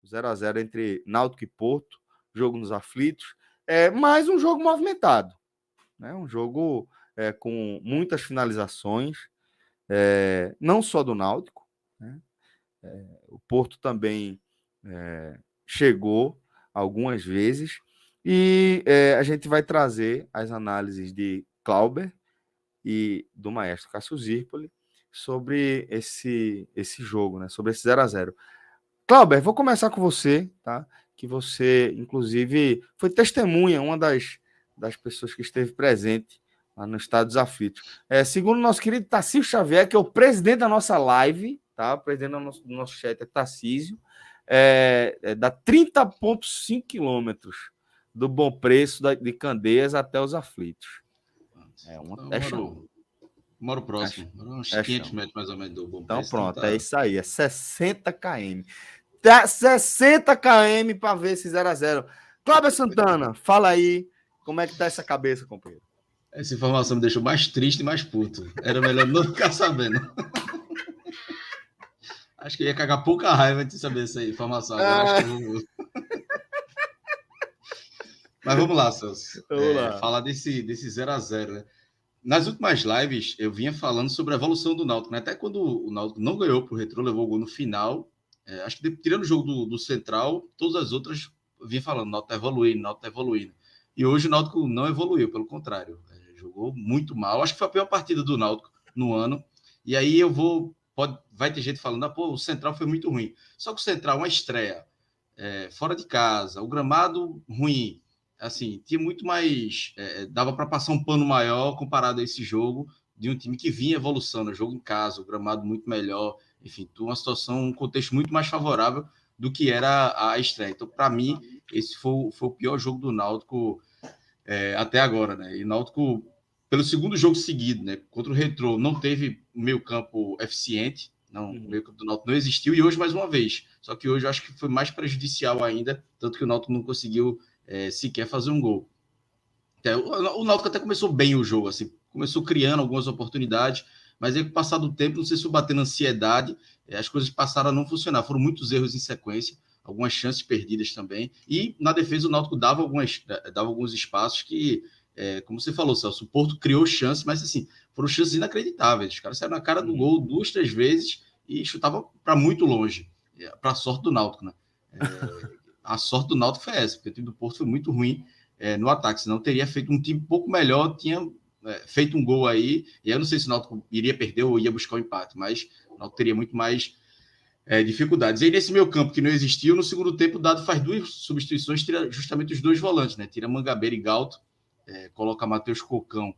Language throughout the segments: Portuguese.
0x0 entre Náutico e Porto, jogo nos aflitos, mais um jogo movimentado, né? Um jogo com muitas finalizações, não só do Náutico, né? O Porto também chegou algumas vezes, e a gente vai trazer as análises de Clauber e do maestro Cássio Zirpoli sobre esse jogo, né? Sobre esse 0x0. Clauber, vou começar com você, tá? Que você, inclusive, foi testemunha, uma das pessoas que esteve presente lá no Estado dos Aflitos. Segundo o nosso querido Tarcísio Xavier, que é o presidente da nossa live, tá? O presidente do nosso chat é Tarcísio, dá 30,5 quilômetros do Bom Preço de Candeias até os Aflitos. Moro próximo, uns 500 metros mais ou menos do Bom Preço. Então pronto, é isso aí, 60 km. 60 km para ver esse 0x0. Cláudio Santana, fala aí como é que tá essa cabeça, companheiro. Essa informação me deixou mais triste e mais puto. Era melhor não ficar sabendo. Acho que ia cagar pouca raiva de saber essa informação. Agora acho que eu vou... Mas vamos lá, Celso. Falar desse 0x0, né? Nas últimas lives, eu vinha falando sobre a evolução do Náutico, né? Até quando o Náutico não ganhou pro Retrô, levou o gol no final. Acho que tirando o jogo do Central, todas as outras eu vinha falando, o Náutico tá evoluindo. E hoje o Náutico não evoluiu, pelo contrário. Jogou muito mal. Acho que foi a pior partida do Náutico no ano. E aí vai ter gente falando, o Central foi muito ruim. Só que o Central, uma estreia, fora de casa, o gramado ruim, assim, tinha muito mais... dava para passar um pano maior comparado a esse jogo de um time que vinha evolução, jogo em casa, o gramado muito melhor, enfim, uma situação, um contexto muito mais favorável do que era a estreia. Então, para mim, esse foi o pior jogo do Náutico até agora, né? E o Náutico, pelo segundo jogo seguido, né, contra o Retrô, não teve meio campo eficiente, o meio campo do Náutico não existiu, e hoje mais uma vez. Só que hoje eu acho que foi mais prejudicial ainda, tanto que o Náutico não conseguiu sequer fazer um gol. O Náutico até começou bem o jogo, assim, começou criando algumas oportunidades, mas aí, com o passar do tempo, não sei se batendo ansiedade, as coisas passaram a não funcionar. Foram muitos erros em sequência, algumas chances perdidas também, e na defesa o Náutico dava alguns espaços que, como você falou, Celso, o Porto criou chances, mas assim, foram chances inacreditáveis. Os caras saíram na cara do gol 2, 3 vezes e chutavam para muito longe, para a sorte do Náutico, né? A sorte do Náutico foi essa, porque o time do Porto foi muito ruim no ataque, senão teria feito um time um pouco melhor, tinha feito um gol aí, e eu não sei se o Náutico iria perder ou ia buscar o empate, mas o Náutico teria muito mais dificuldades. E aí, nesse meio campo que não existiu, no segundo tempo o Dado faz 2 substituições, tira justamente os 2 volantes, né? Tira Mangabeira e Galto, coloca Matheus Cocão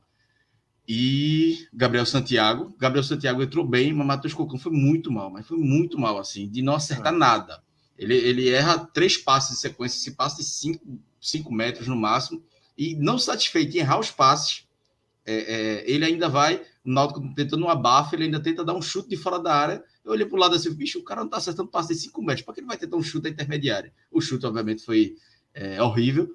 e Gabriel Santiago. Gabriel Santiago entrou bem, mas Matheus Cocão foi muito mal, assim, de não acertar nada. Ele erra 3 passes de sequência, esse passe de 5 metros no máximo, e não satisfeito em errar os passes, ele ainda vai, o Náutico tentando um abafo, ele ainda tenta dar um chute de fora da área. Eu olhei pro lado assim, bicho, o cara não tá acertando passe de 5 metros, para que ele vai tentar um chute da intermediária? O chute, obviamente, foi horrível,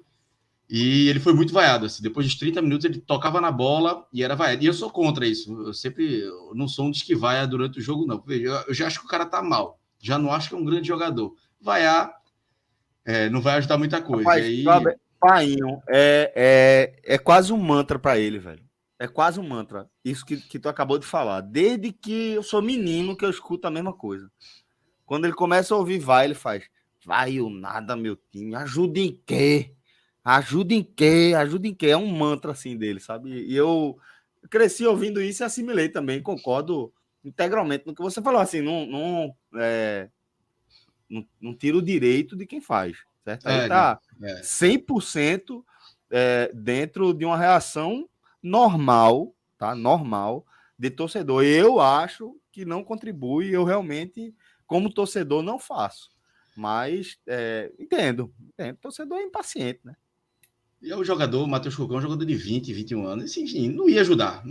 e ele foi muito vaiado, assim, depois dos 30 minutos ele tocava na bola e era vaiado, e eu sou contra isso, eu não sou um dos que vaia durante o jogo, não. Eu já acho que o cara tá mal, já não acho que é um grande jogador. Vaiar não vai ajudar muita coisa. Rapaz, e aí... Painho, é quase um mantra para ele, velho. É quase um mantra. Isso que tu acabou de falar. Desde que eu sou menino que eu escuto a mesma coisa. Quando ele começa a ouvir vai, ele faz: vai ou nada, meu time. Ajuda em quê? Ajuda em quê? Ajuda em quê? É um mantra assim dele, sabe? E eu cresci ouvindo isso e assimilei também. Concordo integralmente no que você falou. Assim, não tira o direito de quem faz, certo? Aí tá 100% dentro de uma reação normal, tá? Normal de torcedor. Eu acho que não contribui, eu realmente, como torcedor, não faço. Mas entendo. Torcedor é impaciente, né? E o jogador, o Matheus Cocão, jogador de 20, 21 anos, assim, não ia ajudar.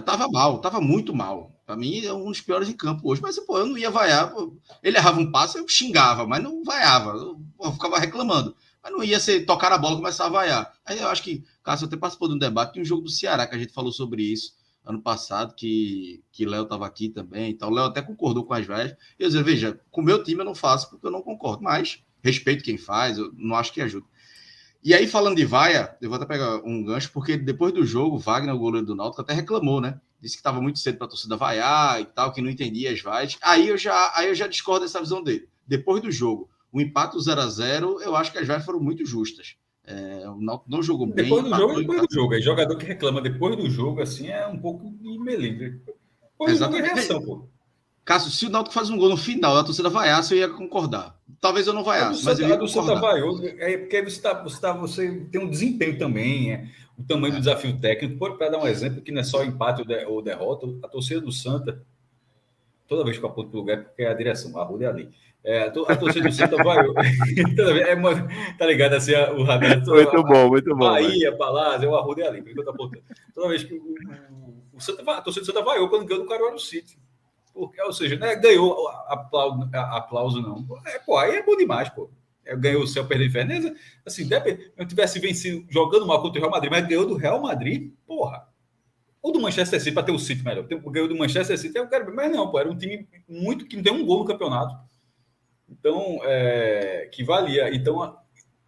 Tava muito mal. Para mim, é um dos piores em campo hoje. Mas, eu não ia vaiar. Ele errava um passe, eu xingava, mas não vaiava. Eu ficava reclamando. Mas não ia tocar a bola e começar a vaiar. Aí eu acho que, Cássio, até participou de um debate, tem um jogo do Ceará, que a gente falou sobre isso ano passado, que Léo estava aqui também. Então, o Léo até concordou com as vaias. Eu dizia, veja, com o meu time eu não faço porque eu não concordo. Mas respeito quem faz, eu não acho que ajuda. E aí, falando de vaia, eu vou até pegar um gancho, porque depois do jogo, Wagner, o goleiro do Náutico, até reclamou, né? Disse que estava muito cedo para a torcida vaiar e tal, que não entendia as vaias. Aí eu já discordo dessa visão dele. Depois do jogo, o empate 0-0, eu acho que as vaias foram muito justas. O Náutico não jogou bem. Depois do jogo. É jogador que reclama depois do jogo, assim, é um pouco de melindre. Depois do jogo é reação, pô. Cássio, se o Náutico faz um gol no final, a torcida vaiasse, eu ia concordar. Talvez eu não vaiasse, mas eu ia concordar. A do Santa vaiou, porque você tem um desempenho também, o tamanho do desafio técnico. Para dar um exemplo, que não é só empate ou derrota, a torcida do Santa, toda vez que eu aponto para o lugar, porque é a direção, a rua é ali. A torcida do Santa vaiou. Tá ligado assim, o radar. Muito bom. Bahia, Palácio, o Arruda é ali, porque eu tô apontando. Toda vez que a torcida do Santa vaiou quando ganhou do Caruaru City. Porque, ou seja, não é ganhou aplauso, não. Aí é bom demais, pô. Ganhou o céu, perdeu Fernandes. Assim, eu tivesse vencido jogando mal contra o Real Madrid, mas ganhou do Real Madrid, porra. Ou do Manchester City, para ter o City melhor. Ganhou do Manchester City, eu quero. Mas não, pô, era um time que não tem um gol no campeonato. Então, que valia. Então,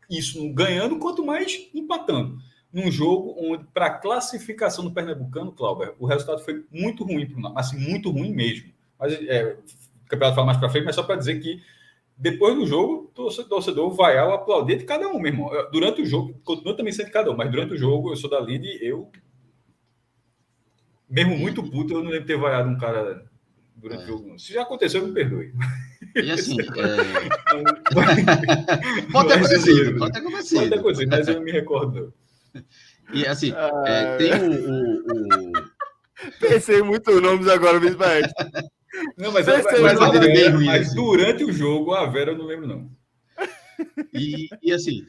isso ganhando, quanto mais empatando. Num jogo onde, para a classificação do Pernambucano, Cláudio, o resultado foi muito ruim, assim, muito ruim mesmo. Mas o campeonato fala mais para frente, mas só para dizer que depois do jogo, o torcedor vai ao aplaudir de cada um, meu irmão. Durante o jogo, continua também sendo de cada um, mas durante o jogo, eu sou da Lide, mesmo muito puto, eu não lembro de ter vaiado um cara durante o jogo. Se já aconteceu, me perdoe. E assim, pode ter acontecido, mas eu não me recordo. E assim, tem Pensei muito nomes agora, mesmo. Não, mas durante o jogo, a Vera eu não lembro, não. E assim,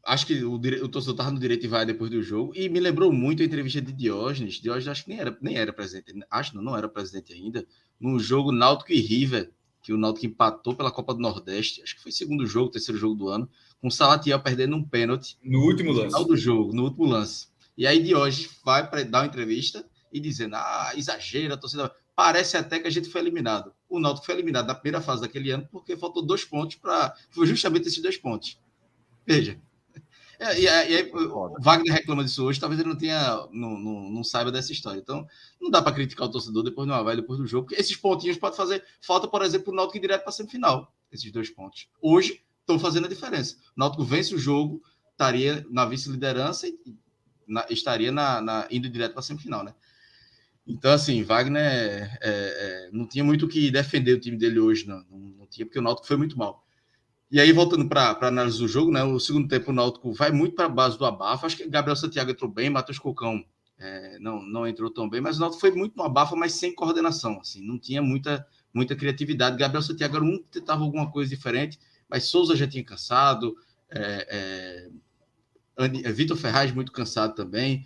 acho que o torcedor estava no direito de vai depois do jogo, e me lembrou muito a entrevista de Diógenes. Diógenes acho que nem era presidente, não era presidente ainda, no jogo Náutico e River, que o Náutico empatou pela Copa do Nordeste, acho que foi segundo jogo, terceiro jogo do ano, com o Salatiel perdendo um pênalti no último lance. Final do jogo, no último lance. E aí Diógenes vai para dar uma entrevista e dizendo, exagera, a torcida... Parece até que a gente foi eliminado. O Náutico foi eliminado na primeira fase daquele ano porque faltou 2 pontos para... Foi justamente esses 2 pontos. Veja. E aí o Wagner reclama disso hoje, talvez ele não saiba dessa história. Então, não dá para criticar o torcedor depois de uma vai, depois do jogo, porque esses pontinhos podem fazer falta, por exemplo, o Náutico ir direto para a semifinal. Esses 2 pontos. Hoje, estão fazendo a diferença. O Náutico vence o jogo, estaria na vice-liderança e estaria indo direto para a semifinal, né? Então, assim, Wagner não tinha muito o que defender o time dele hoje, não tinha, porque o Náutico foi muito mal. E aí, voltando para a análise do jogo, né? O segundo tempo, o Náutico vai muito para a base do abafo. Acho que Gabriel Santiago entrou bem, Matheus Cocão não entrou tão bem, mas o Náutico foi muito no abafa, mas sem coordenação. Assim, não tinha muita criatividade. Gabriel Santiago era um que tentava alguma coisa diferente, mas Souza já tinha cansado, Vitor Ferraz muito cansado também.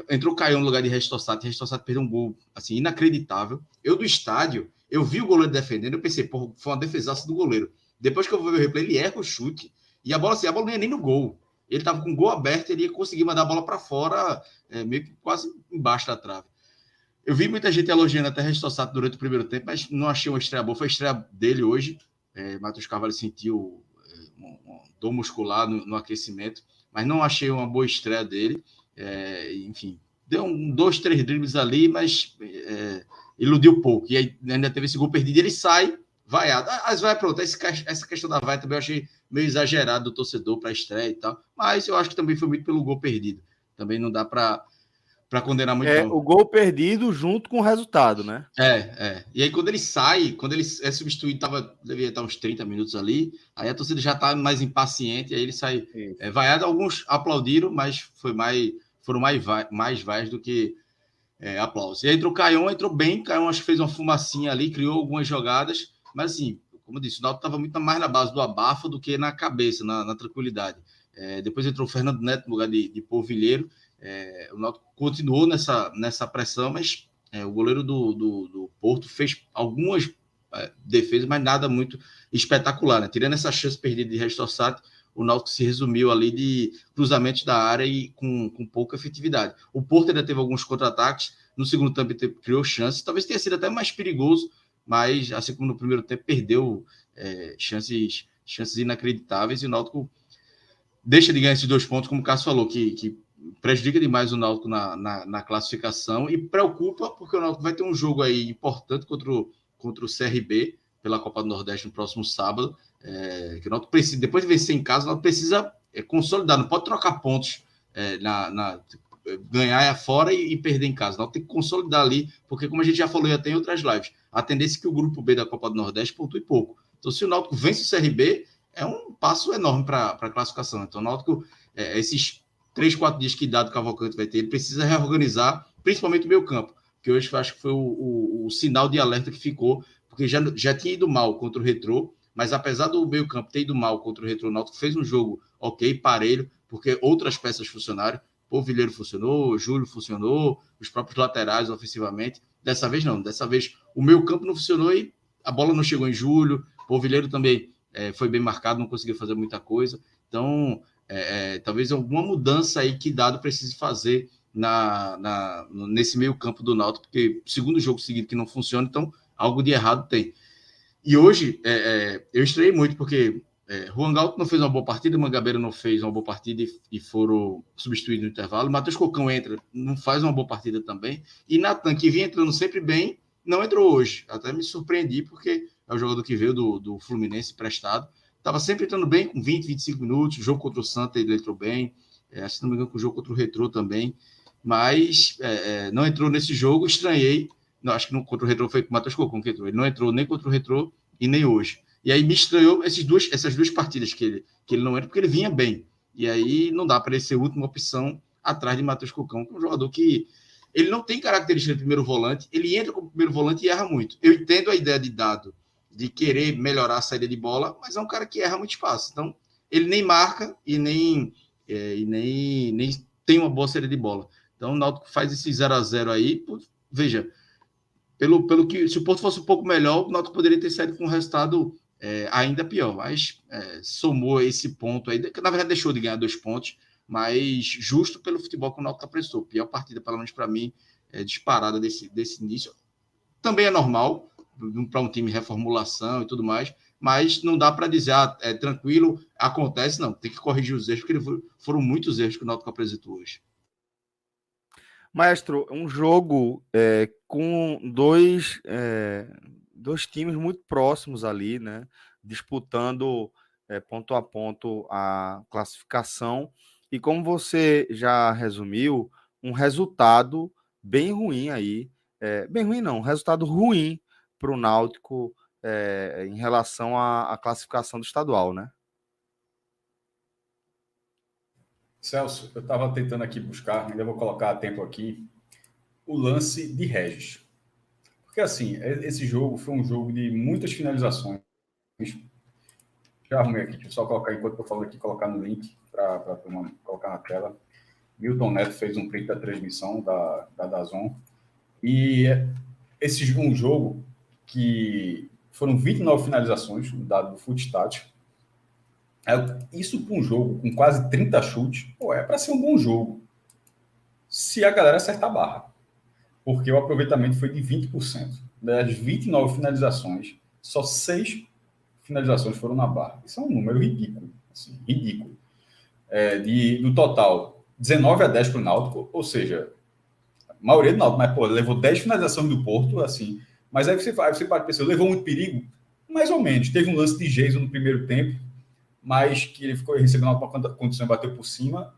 Entrou Caio no lugar de Restossato, perdeu um gol assim, inacreditável. Eu do estádio, eu vi o goleiro defendendo, eu pensei, foi uma defesaça do goleiro. Depois que eu vou ver o replay, ele erra o chute, e a bola não ia nem no gol. Ele estava com o gol aberto, ele ia conseguir mandar a bola para fora, meio que quase embaixo da trave. Eu vi muita gente elogiando até Restossato durante o primeiro tempo, mas não achei uma estreia boa. Foi a estreia dele hoje. Matheus Carvalho sentiu uma dor muscular no aquecimento, mas não achei uma boa estreia dele. Enfim, deu 2, 3 dribles ali, mas iludiu pouco. E aí ainda teve esse gol perdido, ele sai vaiado. Pronto, essa questão da vaia também eu achei meio exagerado do torcedor para a estreia e tal, mas eu acho que também foi muito pelo gol perdido. Também não dá para condenar muito. O gol perdido junto com o resultado, né? E aí quando ele sai, quando ele é substituído, devia estar uns 30 minutos ali, aí a torcida já está mais impaciente, aí ele sai vaiado. Alguns aplaudiram, mas foram mais vaias do que aplausos. E aí entrou Caion, entrou bem, Caion acho que fez uma fumacinha ali, criou algumas jogadas, mas assim, como eu disse, o Náutico estava muito mais na base do abafa do que na cabeça, na tranquilidade. Depois entrou o Fernando Neto no lugar de Polvilheiro. O Náutico continuou nessa pressão, mas o goleiro do Porto fez algumas defesas, mas nada muito espetacular, né? Tirando essa chance perdida de Restossato, o Náutico se resumiu ali de cruzamentos da área e com pouca efetividade. O Porto ainda teve alguns contra-ataques, no segundo tempo criou chances, talvez tenha sido até mais perigoso, mas assim como no primeiro tempo perdeu chances chances inacreditáveis, e o Náutico deixa de ganhar esses 2 pontos, como o Cássio falou, que prejudica demais o Náutico na classificação, e preocupa porque o Náutico vai ter um jogo aí importante contra o CRB pela Copa do Nordeste no próximo sábado, que o Náutico precisa, depois de vencer em casa, o Náutico precisa consolidar, não pode trocar pontos, ganhar fora e perder em casa. O Náutico tem que consolidar ali, porque como a gente já falou até em outras lives, a tendência é que o grupo B da Copa do Nordeste pontue pouco. Então, se o Náutico vence o CRB, é um passo enorme para a classificação. Então, o Náutico, esses 3, 4 dias que Dado Cavalcante vai ter, ele precisa reorganizar, principalmente o meio campo, que hoje eu acho que foi o sinal de alerta que ficou, porque já tinha ido mal contra o Retrô, mas apesar do meio campo ter ido mal contra o Retrô, o Náutico fez um jogo ok, parelho, porque outras peças funcionaram. O Vileiro funcionou, o Júlio funcionou, os próprios laterais ofensivamente. Dessa vez não, dessa vez o meio campo não funcionou e a bola não chegou em Júlio. O Vileiro também foi bem marcado, não conseguiu fazer muita coisa. Então, talvez alguma mudança aí que Dado precise fazer nesse meio campo do Náutico, porque segundo jogo seguido que não funciona, então algo de errado tem. E hoje eu estranhei muito, porque Juan Galto não fez uma boa partida, Mangabeira não fez uma boa partida e foram substituídos no intervalo. Matheus Cocão entra, não faz uma boa partida também. E Natan, que vinha entrando sempre bem, não entrou hoje. Até me surpreendi, porque é o jogador que veio do Fluminense emprestado. Estava sempre entrando bem, com 20, 25 minutos. O jogo contra o Santa ele entrou bem. Se não me engano, com o jogo contra o Retrô também. Mas não entrou nesse jogo, estranhei. Não, acho que contra o Retrô foi com o Matheus Cocão que entrou. Ele não entrou nem contra o Retrô e nem hoje. E aí me estranhou essas duas partidas que ele não entra, porque ele vinha bem. E aí não dá para ele ser a última opção atrás de Matheus Cocão, que é um jogador que ele não tem característica de primeiro volante, ele entra como primeiro volante e erra muito. Eu entendo a ideia de Dado de querer melhorar a saída de bola, mas é um cara que erra muito espaço. Então, ele nem marca e nem tem uma boa saída de bola. Então, o Náutico faz esse 0-0 aí. Veja, pelo que, se o Porto fosse um pouco melhor, o Náutico poderia ter saído com um resultado ainda pior, mas somou esse ponto aí, que na verdade deixou de ganhar 2 pontos, mas justo pelo futebol que o Náutico apresentou. Pior partida, pelo menos para mim, disparada desse início. Também é normal para um time reformulação e tudo mais, mas não dá para dizer, tranquilo, acontece, não. Tem que corrigir os erros, porque foram muitos erros que o Náutico apresentou hoje. Maestro, um jogo com dois times muito próximos ali, né? Disputando ponto a ponto a classificação. E como você já resumiu, um resultado bem ruim aí. Bem ruim não, um resultado ruim para o Náutico em relação à classificação do estadual, né? Celso, eu estava tentando aqui buscar, ainda vou colocar a tempo aqui, o lance de Regis. Porque, assim, esse jogo foi um jogo de muitas finalizações. Já arrumei aqui, deixa eu só colocar, enquanto eu falo aqui, colocar no link para colocar na tela. Milton Neto fez um print da transmissão da DAZN. E esse um jogo que foram 29 finalizações, dado do Footstat. Isso para um jogo com quase 30 chutes, é para ser um bom jogo. Se a galera acertar a barra. Porque o aproveitamento foi de 20%. Das 29 finalizações, só 6 finalizações foram na barra. Isso é um número ridículo. Assim, ridículo. Do total, 19-10 para o Náutico, ou seja, a maioria do Náutico, mas levou 10 finalizações do Porto, assim. Mas aí você pode pensar, levou muito perigo? Mais ou menos. Teve um lance de Jason no primeiro tempo, mas que ele ficou recebendo uma condição e bateu por cima,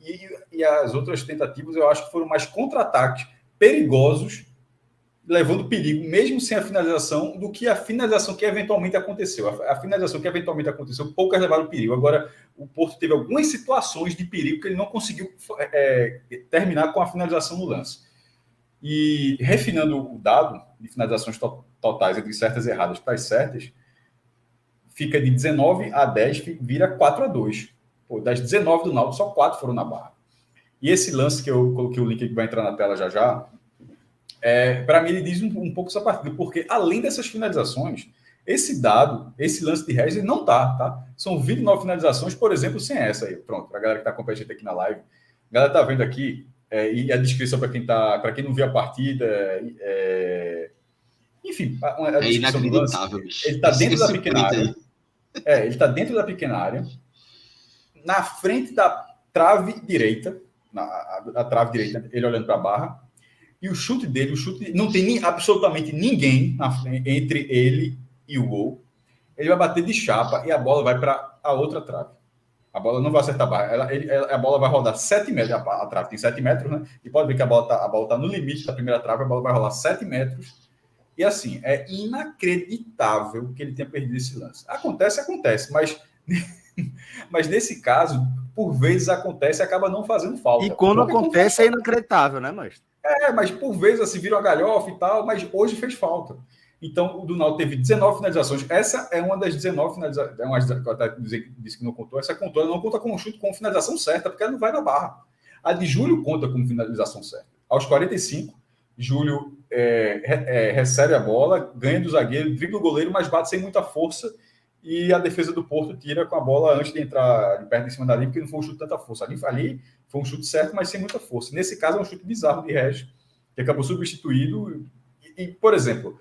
e as outras tentativas eu acho que foram mais contra-ataques perigosos, levando perigo, mesmo sem a finalização, do que a finalização que eventualmente aconteceu. A finalização que eventualmente aconteceu, poucas levaram perigo. Agora, o Porto teve algumas situações de perigo que ele não conseguiu terminar com a finalização no lance. E refinando o dado de finalizações totais entre certas e erradas para as certas, fica de 19-10, vira 4-2. Das 19 do Náutico, só 4 foram na barra. E esse lance que eu coloquei o link que vai entrar na tela já, para mim ele diz um pouco essa partida, porque além dessas finalizações, esse lance de Regis não tá? São 29 finalizações, por exemplo, sem essa aí. Pronto, para a galera que está acompanhando aqui na live. A galera está vendo aqui, e a descrição para quem não viu a partida, enfim, a descrição do lance, ele está dentro da pequena área. Ele está dentro da pequena área, na frente da trave direita, a trave direita, ele olhando para a barra, e o chute dele, não tem absolutamente ninguém entre ele e o gol. Ele vai bater de chapa e a bola vai para a outra trave. A bola não vai acertar a barra. A bola vai rodar 7 metros. A trave tem 7 metros, né? E pode ver que a bola tá no limite da primeira trave, a bola vai rolar 7 metros. E assim, é inacreditável que ele tenha perdido esse lance. Acontece, mas nesse caso, por vezes acontece e acaba não fazendo falta. E quando acontece é inacreditável, né, mestre? Mas por vezes assim, vira uma galhofa e tal, mas hoje fez falta. Então, o do Náutico teve 19 finalizações. Essa é uma das 19 finalizações. É uma que eu até disse que não contou. Essa contou, ela não conta com um chute com finalização certa, porque ela não vai na barra. A de Júlio conta com finalização certa. Aos 45, Júlio recebe a bola, ganha do zagueiro, dribla o goleiro, mas bate sem muita força. E a defesa do Porto tira com a bola antes de entrar de perto em cima da linha, porque não foi um chute de tanta força. Ali foi um chute certo, mas sem muita força. Nesse caso, é um chute bizarro de Regis, que acabou substituído. E por exemplo,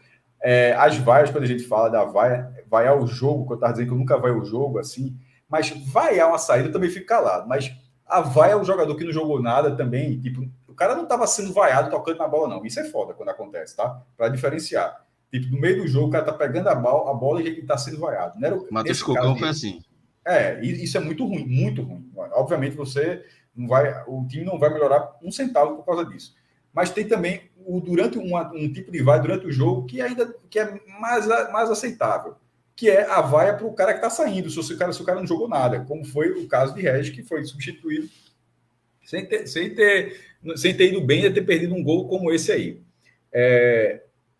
as vaias, quando a gente fala da vaiar o jogo, que eu estava dizendo que eu nunca vaio o jogo, assim, mas vaiar uma saída eu também fico calado. Mas a vaia é um jogador que não jogou nada também, tipo, o cara não estava sendo vaiado tocando na bola, não. Isso é foda quando acontece, tá? Para diferenciar. Tipo, no meio do jogo, o cara tá pegando a bola e ele tá sendo vaiado. Matheus Cocão foi assim. Isso é muito ruim, muito ruim. Obviamente, o time não vai melhorar um centavo por causa disso. Mas tem também, durante um tipo de vaia durante o jogo, que é mais aceitável, que é a vaia para o cara que está saindo, se o cara não jogou nada, como foi o caso de Regis, que foi substituído sem ter ido bem e ter perdido um gol como esse aí.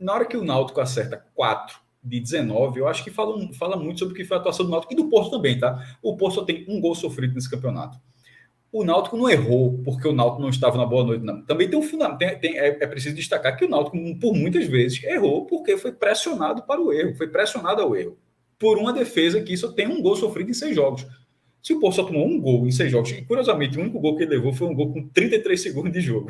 Na hora que o Náutico acerta 4 de 19, eu acho que fala muito sobre o que foi a atuação do Náutico e do Porto também, tá? O Porto só tem um gol sofrido nesse campeonato. O Náutico não errou porque o Náutico não estava na boa noite, não. Também é preciso destacar que o Náutico, por muitas vezes, errou porque foi pressionado para o erro, foi pressionado ao erro. Por uma defesa que só tem um gol sofrido em 6 jogos. Se o Porto só tomou um gol em 6 jogos, e curiosamente, o único gol que ele levou foi um gol com 33 segundos de jogo.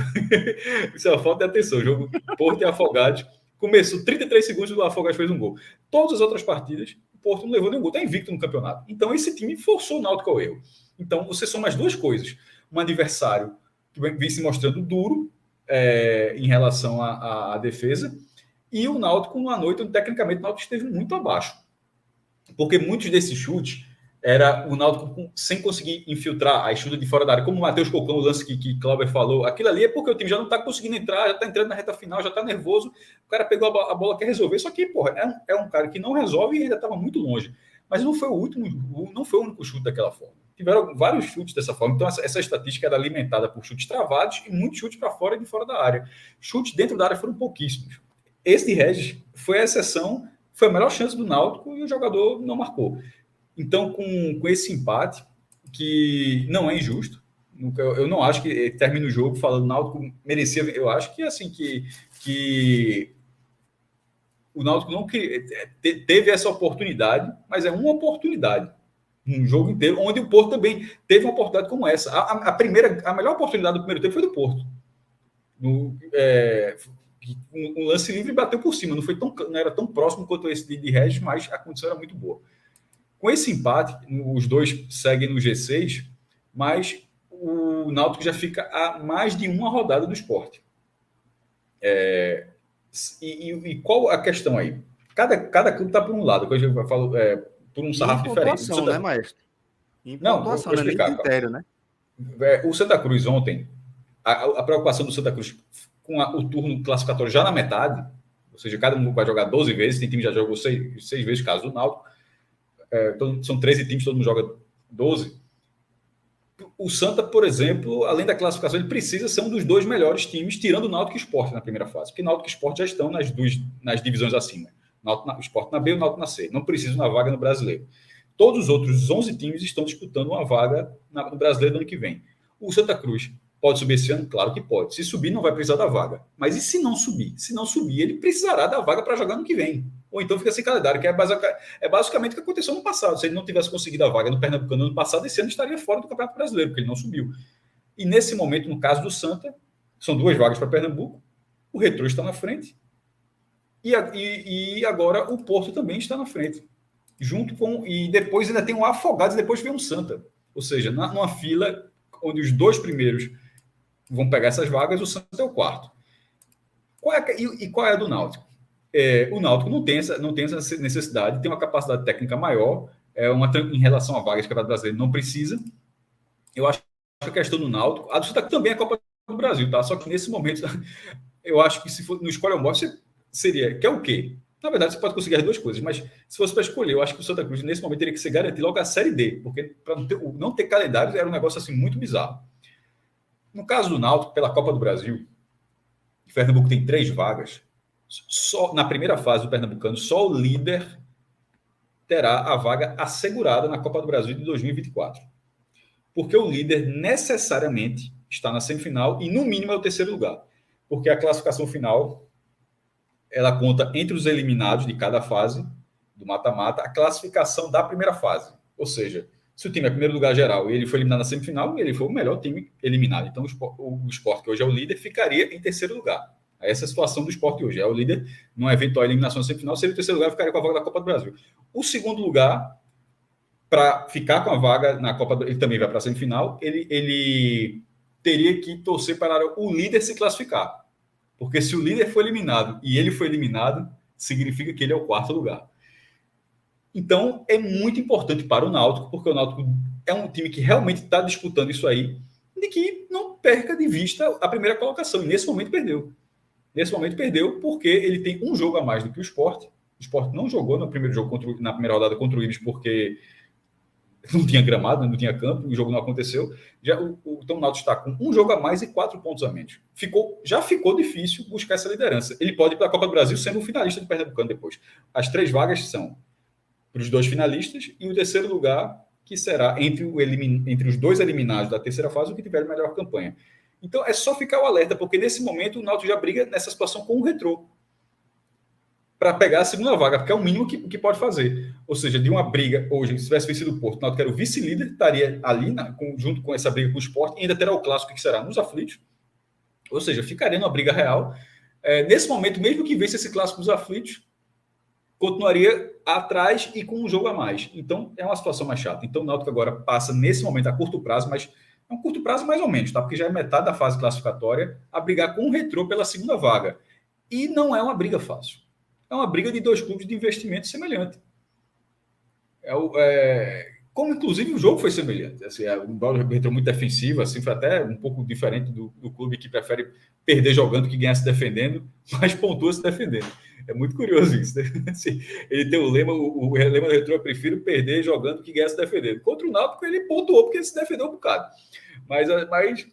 Isso é uma falta de atenção. O jogo Porto e Afogados começou 33 segundos, o Afogados fez um gol. Todas as outras partidas, o Porto não levou nenhum gol, está invicto no campeonato. Então, esse time forçou o Náutico ao erro. Então, você soma as duas coisas. Um adversário que vem se mostrando duro em relação à defesa, e o Náutico numa noite onde, tecnicamente, o Náutico esteve muito abaixo. Porque muitos desses chutes era o Náutico sem conseguir infiltrar a chuta de fora da área, como o Matheus Cocão, o lance que Cláudio falou. Aquilo ali é porque o time já não está conseguindo entrar, já está entrando na reta final, já está nervoso, o cara pegou a bola, quer resolver, só que, porra, é um cara que não resolve e ainda estava muito longe. Mas não foi o único chute daquela forma. Tiveram vários chutes dessa forma. Então, essa estatística era alimentada por chutes travados e muitos chutes para fora e de fora da área. Chutes dentro da área foram pouquíssimos. Esse de Regis foi a exceção, foi a melhor chance do Náutico e o jogador não marcou. Então, com esse empate, que não é injusto, eu não acho que termine o jogo falando que o Náutico merecia. Eu acho que assim que o Náutico não teve essa oportunidade, mas é uma oportunidade. Um jogo inteiro, onde o Porto também teve uma oportunidade como essa. A melhor oportunidade do primeiro tempo foi do Porto. Um lance livre bateu por cima, não era tão próximo quanto esse de Regis, mas a condição era muito boa. Com esse empate, os dois seguem no G6, mas o Náutico já fica a mais de uma rodada do Sport. E qual a questão aí? Cada clube está por um lado, que eu falo por um sarrafo diferente. Né, maestro? Não, vou explicar. Critério, né? O Santa Cruz ontem, a preocupação do Santa Cruz com o turno classificatório já na metade, ou seja, cada um vai jogar 12 vezes, tem time que já jogou 6 vezes, caso do Náutico, são 13 times, todo mundo joga 12. O Santa, por exemplo, além da classificação, ele precisa ser um dos 2 melhores times, tirando o Náutico e o Sport na primeira fase, porque Náutico e Sport já estão nas divisões acima. O Sport na B e o Náutico na C. Não precisam na vaga no Brasileiro. Todos os outros 11 times estão disputando uma vaga no Brasileiro do ano que vem. O Santa Cruz pode subir esse ano? Claro que pode. Se subir, não vai precisar da vaga. Mas e se não subir? Se não subir, ele precisará da vaga para jogar no que vem. Ou então fica sem calendário, que é basicamente o que aconteceu no passado. Se ele não tivesse conseguido a vaga no Pernambucano no ano passado, esse ano estaria fora do Campeonato Brasileiro, porque ele não subiu. E nesse momento, no caso do Santa, são 2 vagas para Pernambuco, o Retrô está na frente, e agora o Porto também está na frente. junto com... E depois ainda tem um Afogados, e depois vem um Santa. Ou seja, numa fila onde os 2 primeiros vão pegar essas vagas, o Santa é o 4º. Qual é a do Náutico? O Náutico não tem essa necessidade, tem uma capacidade técnica maior, em relação a vagas que o Campeonato Brasileiro não precisa. Eu acho que a questão do Náutico, a do Santa também é a Copa do Brasil, tá? Só que nesse momento, eu acho que se for no escolha ou morte, seria, que é o quê? Na verdade, você pode conseguir as 2 coisas, mas se fosse para escolher, eu acho que o Santa Cruz, nesse momento, teria que se garantir logo a Série D, porque para não ter calendário era um negócio assim muito bizarro. No caso do Náutico, pela Copa do Brasil, o Pernambuco tem 3 vagas. Só na primeira fase do Pernambucano, só o líder terá a vaga assegurada na Copa do Brasil de 2024. Porque o líder necessariamente está na semifinal e, no mínimo, é o 3º lugar. Porque a classificação final, ela conta entre os eliminados de cada fase do mata-mata, a classificação da primeira fase. Ou seja, se o time é primeiro lugar geral e ele foi eliminado na semifinal, ele foi o melhor time eliminado. Então, o Sport, que hoje é o líder, ficaria em 3º lugar. Essa é a situação do Sport hoje. É o líder, numa eventual eliminação na semifinal, seria o 3º lugar, ficaria com a vaga da Copa do Brasil. O 2º lugar, para ficar com a vaga na Copa do... Ele também vai para a semifinal, ele teria que torcer para o líder se classificar. Porque se o líder foi eliminado e ele foi eliminado, significa que ele é o 4º lugar. Então, é muito importante para o Náutico, porque o Náutico é um time que realmente está disputando isso aí, de que não perca de vista a primeira colocação. E nesse momento perdeu. Nesse momento perdeu porque ele tem um jogo a mais do que o Sport. O Sport não jogou no primeiro jogo na primeira rodada contra o Ibis porque não tinha gramado, não tinha campo, o jogo não aconteceu. Então o Náutico está com um jogo a mais e 4 pontos a menos. Já ficou difícil buscar essa liderança. Ele pode ir para a Copa do Brasil sendo o finalista do Pernambucano depois. As 3 vagas são para os 2 finalistas e o 3º lugar, que será entre os 2 eliminados da terceira fase, o que tiver a melhor campanha. Então, é só ficar o alerta, porque nesse momento o Náutico já briga nessa situação com o Retrô para pegar a segunda vaga, porque é o mínimo que pode fazer. Ou seja, de uma briga, hoje, se tivesse vencido o Porto, o Náutico era o vice-líder, estaria ali, junto com essa briga com o Sport, e ainda terá o clássico, que será nos aflitos. Ou seja, ficaria numa briga real. Nesse momento, mesmo que vença esse clássico dos aflitos, continuaria atrás e com um jogo a mais. Então, é uma situação mais chata. Então, o Náutico agora passa, nesse momento, a curto prazo, mas é um curto prazo mais ou menos, tá? Porque já é metade da fase classificatória, a brigar com o Retrô pela segunda vaga. E não é uma briga fácil. É uma briga de 2 clubes de investimento semelhante. Como, inclusive, o jogo foi semelhante. Assim, o Retrô muito defensivo, assim, foi até um pouco diferente do clube que prefere perder jogando que ganhar se defendendo, mas pontua se defendendo. É muito curioso isso, né? Assim, ele tem o lema do Retrô: eu prefiro perder jogando que ganhar se defendendo. Contra o Náutico, ele pontuou porque ele se defendeu um bocado. Mas o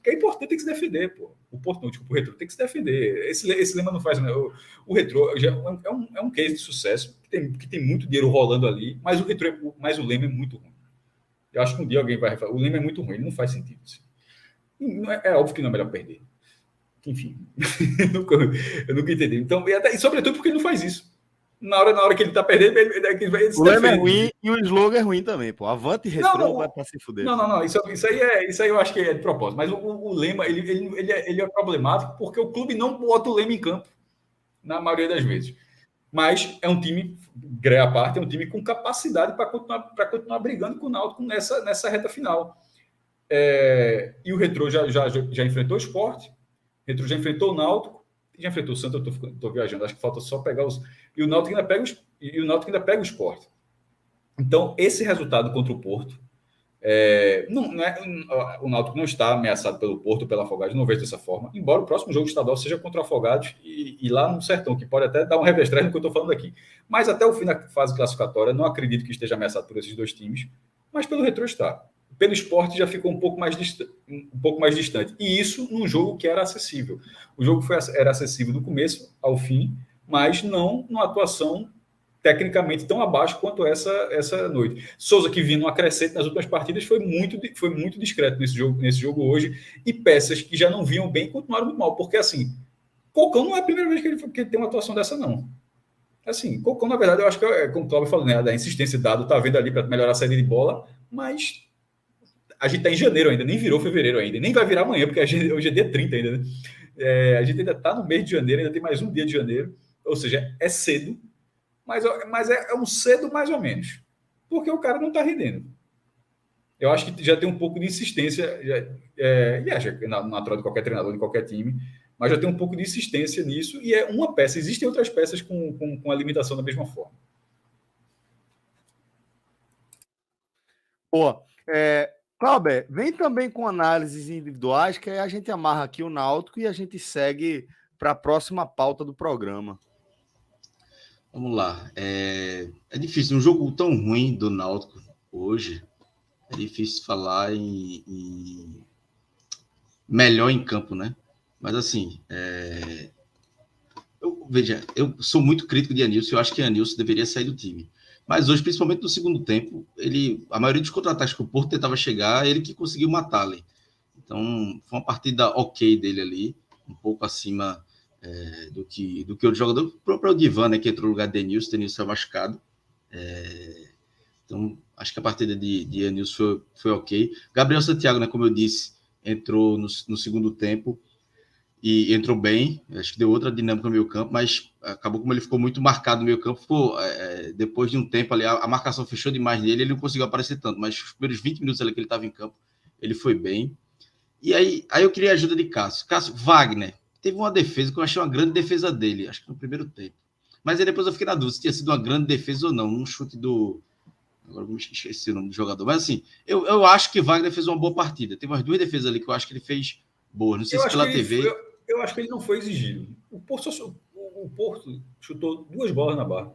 que é importante, tem que se defender, pô. O Porto não, o Retrô tem que se defender. Esse lema não faz... O Retrô já é um case de sucesso, que tem muito dinheiro rolando ali, mas o lema é muito ruim. Eu acho que um dia alguém vai falar, o lema é muito ruim, não faz sentido. Assim. É óbvio que não é melhor perder. Enfim, eu nunca entendi. Então, e sobretudo porque ele não faz isso. Na hora que ele tá perdendo, ele o lema é ruim e o slogan é ruim também, pô. Avante Retrô vai para se fuder. Não. Isso aí eu acho que é de propósito. Mas o lema, ele é problemático porque o clube não bota o lema em campo, na maioria das vezes. Mas é um time, greia à parte, é um time com capacidade para continuar brigando com o Náutico nessa reta final. E o Retrô já enfrentou o Sport, o Retrô já enfrentou o Náutico, já enfrentou o Santa, eu estou viajando, acho que falta só pegar os... E o Náutico ainda pega o Sport. Então, esse resultado contra o Porto, o Náutico não está ameaçado pelo Porto, pela Afogados, não vejo dessa forma, embora o próximo jogo estadual seja contra o Afogados e lá no Sertão, que pode até dar um revés no que eu estou falando aqui. Mas até o fim da fase classificatória, não acredito que esteja ameaçado por esses 2 times, mas pelo Retrô está. Pelo Sport já ficou um pouco mais distante. E isso num jogo que era acessível. O jogo era acessível do começo ao fim, mas não numa atuação tecnicamente tão abaixo quanto essa noite. Souza, que vinha numa crescente nas últimas partidas, foi muito discreto nesse jogo hoje, e peças que já não vinham bem continuaram muito mal, porque assim, Cocão não é a primeira vez que ele tem uma atuação dessa, não. Assim, Cocão, na verdade, eu acho que, como o Cláudio falou, né, da insistência dado, tá vendo ali para melhorar a saída de bola, mas a gente está em janeiro ainda, nem virou fevereiro ainda, nem vai virar amanhã, porque hoje é dia 30 ainda, né? A gente ainda está no mês de janeiro, ainda tem mais um dia de janeiro, ou seja, é cedo, mas é um cedo mais ou menos. porque o cara não está rendendo. Eu acho que já tem um pouco de insistência, e acho que natural de qualquer treinador, de qualquer time, mas já tem um pouco de insistência nisso, e é uma peça. Existem outras peças com a limitação da mesma forma. Boa. Cláudio, vem também com análises individuais, que aí a gente amarra aqui o Náutico e a gente segue para a próxima pauta do programa. Vamos lá. É difícil. Um jogo tão ruim do Náutico hoje, é difícil falar em melhor em campo, né? Mas assim, veja, eu sou muito crítico de Anilson, eu acho que Anilson deveria sair do time. Mas hoje, principalmente no segundo tempo, a maioria dos contra-ataques que o Porto tentava chegar, ele que conseguiu matar ali. Então, foi uma partida ok dele ali, um pouco acima do que o jogador. O próprio Divan, né, que entrou no lugar de Denilson, Denilson é machucado. Então, acho que a partida de Anilson foi ok. Gabriel Santiago, né, como eu disse, entrou no segundo tempo e entrou bem, acho que deu outra dinâmica no meio campo, mas acabou como ele ficou muito marcado no meio campo, depois de um tempo ali, a marcação fechou demais nele, ele não conseguiu aparecer tanto, mas os primeiros 20 minutos ali que ele estava em campo, ele foi bem. E aí eu queria a ajuda de Cássio. Wagner, teve uma defesa que eu achei uma grande defesa dele, acho que no primeiro tempo. Mas aí depois eu fiquei na dúvida se tinha sido uma grande defesa ou não, um chute do... Agora eu me esqueci o nome do jogador. Mas assim, eu acho que Wagner fez uma boa partida. Tem umas 2 defesas ali que eu acho que ele fez boa. Não sei se pela TV... Eu acho que ele não foi exigido. O Porto chutou 2 bolas na barra.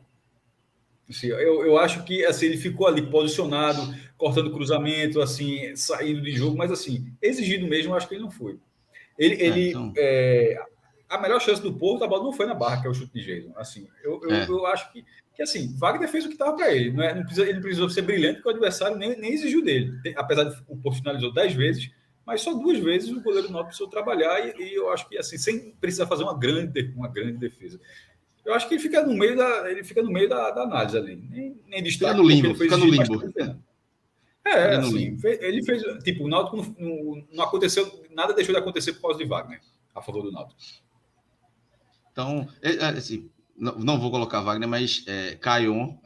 Assim, eu acho que assim, ele ficou ali posicionado, cortando cruzamento, assim, saindo de jogo, mas assim, exigido mesmo, eu acho que ele não foi. A melhor chance do Porto, a bola não foi na barra, que é o chute de Jason. Assim, eu acho que assim, Wagner fez o que estava para ele. Ele não precisou ser brilhante, porque o adversário nem exigiu dele. Apesar de o Porto finalizou 10 vezes, mas só 2 vezes o goleiro não precisou trabalhar, e eu acho que assim, sem precisar fazer uma grande defesa. Eu acho que ele fica no meio da análise ali. Nem destaque. Fica no limbo. Assim, ele fez. Tipo, o Náutico não aconteceu, nada deixou de acontecer por causa de Wagner, a favor do Náutico. Então, assim, não vou colocar Wagner, mas Caion,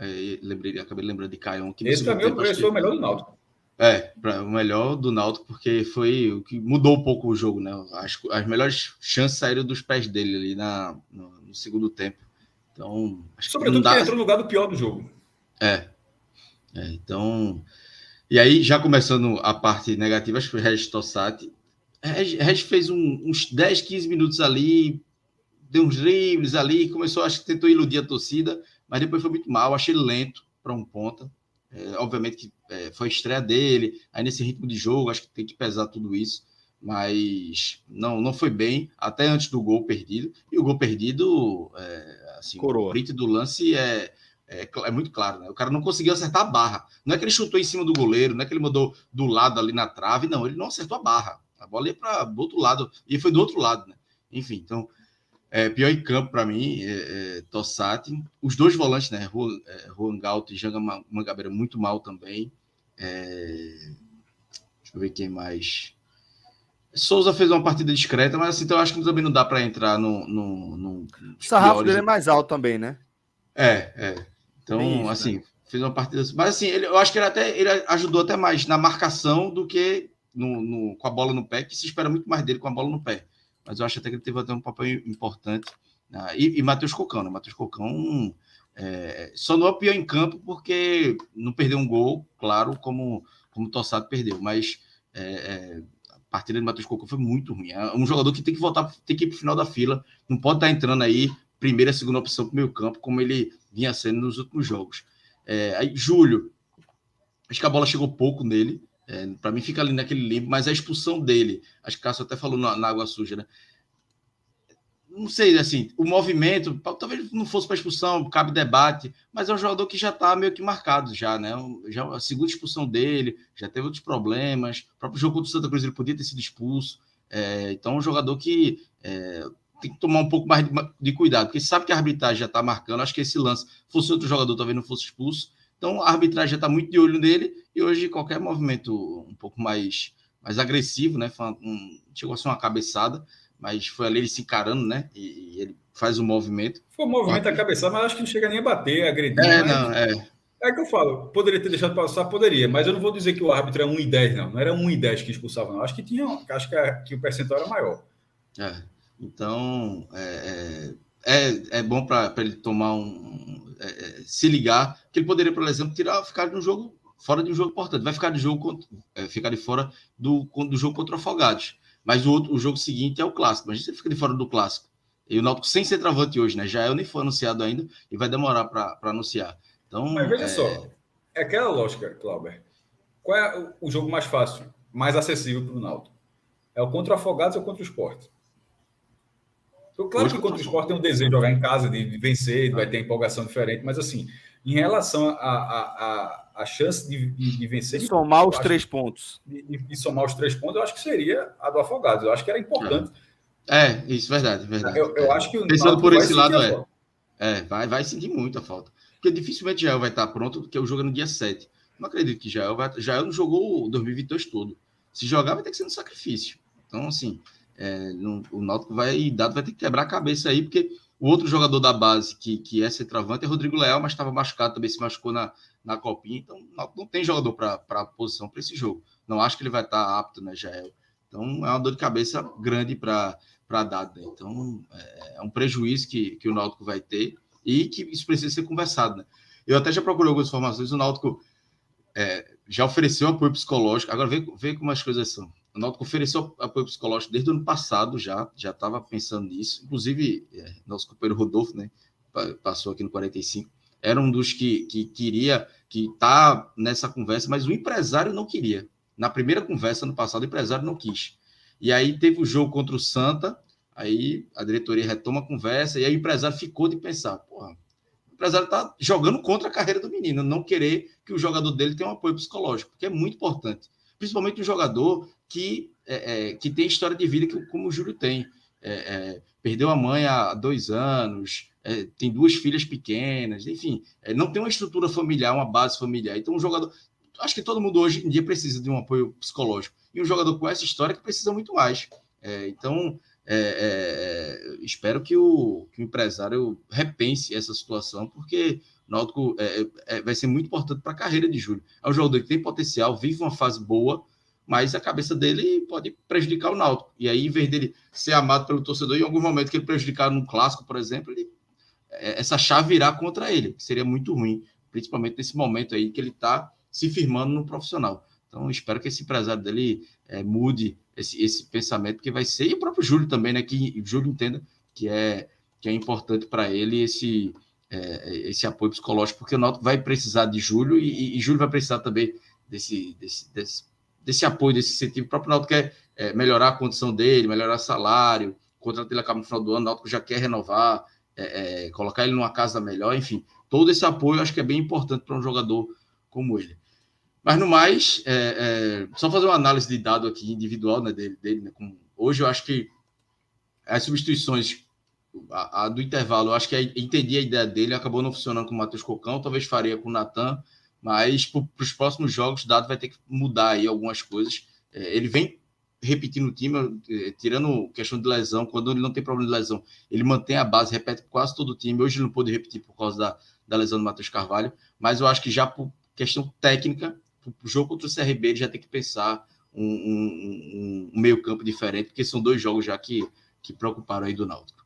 acabei lembrando de Caion. Esse para mim foi o melhor do Náutico. O melhor do Náutico, porque foi o que mudou um pouco o jogo, né? As melhores chances saíram dos pés dele ali no segundo tempo. Então, sobretudo porque entrou no lugar do pior do jogo. Então, e aí, já começando a parte negativa, acho que foi Regis Tossati. Regis fez uns 10, 15 minutos ali, deu uns dribles ali, acho que tentou iludir a torcida, mas depois foi muito mal, achei ele lento para um ponta. Obviamente que foi a estreia dele, aí nesse ritmo de jogo, acho que tem que pesar tudo isso, mas não foi bem, até antes do gol perdido. E o gol perdido, assim, o print do lance é muito claro, né? O cara não conseguiu acertar a barra. Não é que ele chutou em cima do goleiro, não é que ele mandou do lado ali na trave, não, ele não acertou a barra. A bola ia para o outro lado, e foi do outro lado, né? Enfim, então, pior em campo para mim, Tossati. Os 2 volantes, né? Juan Galto e Janga Mangabeira muito mal também. Deixa eu ver quem mais. Souza fez uma partida discreta, mas assim, então eu acho que também não dá para entrar no o sarrafo dele é mais alto também, né? Então, isso, assim, né? Fez uma partida... Mas assim, eu acho que ele ajudou até mais na marcação do que com a bola no pé, que se espera muito mais dele com a bola no pé. Mas eu acho até que ele teve até um papel importante. E Matheus Cocão, né? Matheus Cocão só não é pior em campo porque não perdeu um gol, claro, como o Tossati perdeu. Mas a partida de Matheus Cocão foi muito ruim. É um jogador que tem que voltar, tem que ir para o final da fila. Não pode estar entrando aí primeira, segunda opção para o meio campo, como ele vinha sendo nos últimos jogos. Aí, Júlio, acho que a bola chegou pouco nele. Para mim fica ali naquele limbo, mas a expulsão dele, acho que o Cássio até falou na água suja, né? Não sei, assim, o movimento, talvez não fosse para expulsão, cabe debate, mas é um jogador que já está meio que marcado já, né? Já a segunda expulsão dele, já teve outros problemas, o próprio jogo contra o Santa Cruz ele podia ter sido expulso, então é um jogador que tem que tomar um pouco mais de cuidado, porque sabe que a arbitragem já está marcando, acho que esse lance, fosse outro jogador, talvez não fosse expulso, então a arbitragem já está muito de olho nele, e hoje qualquer movimento um pouco mais agressivo, né? Chegou a ser uma cabeçada, mas foi ali ele se encarando, né? E ele faz o movimento. Foi um movimento da cabeçada, mas acho que não chega nem a bater, a agredir. É que eu falo, poderia ter deixado passar, poderia, mas eu não vou dizer que o árbitro é 1,10, não. Não era 1,10 que expulsava, não. Acho que o percentual era maior. Então, é bom para ele tomar se ligar, que ele poderia, por exemplo, ficar de um jogo fora de um jogo importante. Vai ficar ficar de fora do jogo contra o Afogados. Mas o jogo seguinte é o clássico. Mas você fica de fora do clássico. E o Náutico sem centroavante hoje, né? Já nem foi anunciado ainda e vai demorar para anunciar. Então, mas veja só, é aquela lógica, Clauber. Qual é o jogo mais fácil, mais acessível para o Náutico? É o contra o Afogados ou contra o Sport? Claro que contra o Sport tem um desejo de jogar em casa, de vencer, vai ter empolgação diferente, mas assim, em relação à chance de vencer... De somar os 3 pontos. De somar os 3 pontos, eu acho que seria a do Afogados. Eu acho que era importante. Isso, verdade. Eu acho que o pensando por esse lado, vai sentir muita falta. Porque dificilmente Jael vai estar pronto, porque o jogo é no dia 7. Não acredito que Jael não jogou o 2022 todo. Se jogar, vai ter que ser no sacrifício. Então, assim, o Náutico vai ter que quebrar a cabeça aí, porque o outro jogador da base que é centroavante é Rodrigo Leal, mas estava machucado, também se machucou na Copinha. Então, não tem jogador para a posição para esse jogo. Não acho que ele vai estar apto, né, Jael? Então, é uma dor de cabeça grande para dar. Né? Então, é um prejuízo que o Náutico vai ter e que isso precisa ser conversado. Né? Eu até já procurei algumas informações. O Náutico já ofereceu apoio psicológico. Agora, vê como as coisas são. O Náutico ofereceu apoio psicológico desde o ano passado, já estava pensando nisso. Inclusive, nosso companheiro Rodolfo, né, passou aqui no 45, era um dos que queria, que está nessa conversa, mas o empresário não queria. Na primeira conversa, no passado, o empresário não quis. E aí teve o jogo contra o Santa, aí a diretoria retoma a conversa, e aí o empresário ficou de pensar, porra, o empresário está jogando contra a carreira do menino, não querer que o jogador dele tenha um apoio psicológico, porque é muito importante. Principalmente um jogador que tem história de vida como o Júlio tem. Perdeu a mãe há 2 anos, tem 2 filhas pequenas, enfim, não tem uma estrutura familiar, uma base familiar. Então, um jogador... Acho que todo mundo hoje em dia precisa de um apoio psicológico. E um jogador com essa história que precisa muito mais. Então, espero que o empresário repense essa situação, porque o Náutico vai ser muito importante para a carreira de Júlio. É um jogador que tem potencial, vive uma fase boa, mas a cabeça dele pode prejudicar o Náutico. E aí, em vez dele ser amado pelo torcedor, em algum momento que ele prejudicar num clássico, por exemplo, essa chave virá contra ele, que seria muito ruim, principalmente nesse momento aí que ele está se firmando no profissional. Então, espero que esse empresário dele mude esse pensamento, porque vai ser, e o próprio Júlio também, né, que o Júlio entenda que é importante para ele esse apoio psicológico, porque o Náutico vai precisar de Júlio e Júlio vai precisar também desse apoio, desse incentivo. O próprio Náutico quer melhorar a condição dele, melhorar salário, o contrato dele acaba no final do ano, o Náutico já quer renovar, colocar ele numa casa melhor, enfim, todo esse apoio eu acho que é bem importante para um jogador como ele. Mas no mais, só fazer uma análise de dado aqui individual, né, dele né, hoje eu acho que as substituições a do intervalo, eu acho que entendi a ideia dele, acabou não funcionando com o Matheus Cocão, talvez faria com o Natan, mas para os próximos jogos o Dado vai ter que mudar aí algumas coisas. Ele vem repetindo o time, tirando questão de lesão, quando ele não tem problema de lesão, ele mantém a base, repete quase todo o time. Hoje ele não pôde repetir por causa da lesão do Matheus Carvalho, mas eu acho que já por questão técnica, o jogo contra o CRB, ele já tem que pensar um meio campo diferente, porque são 2 jogos já que preocuparam aí do Náutico.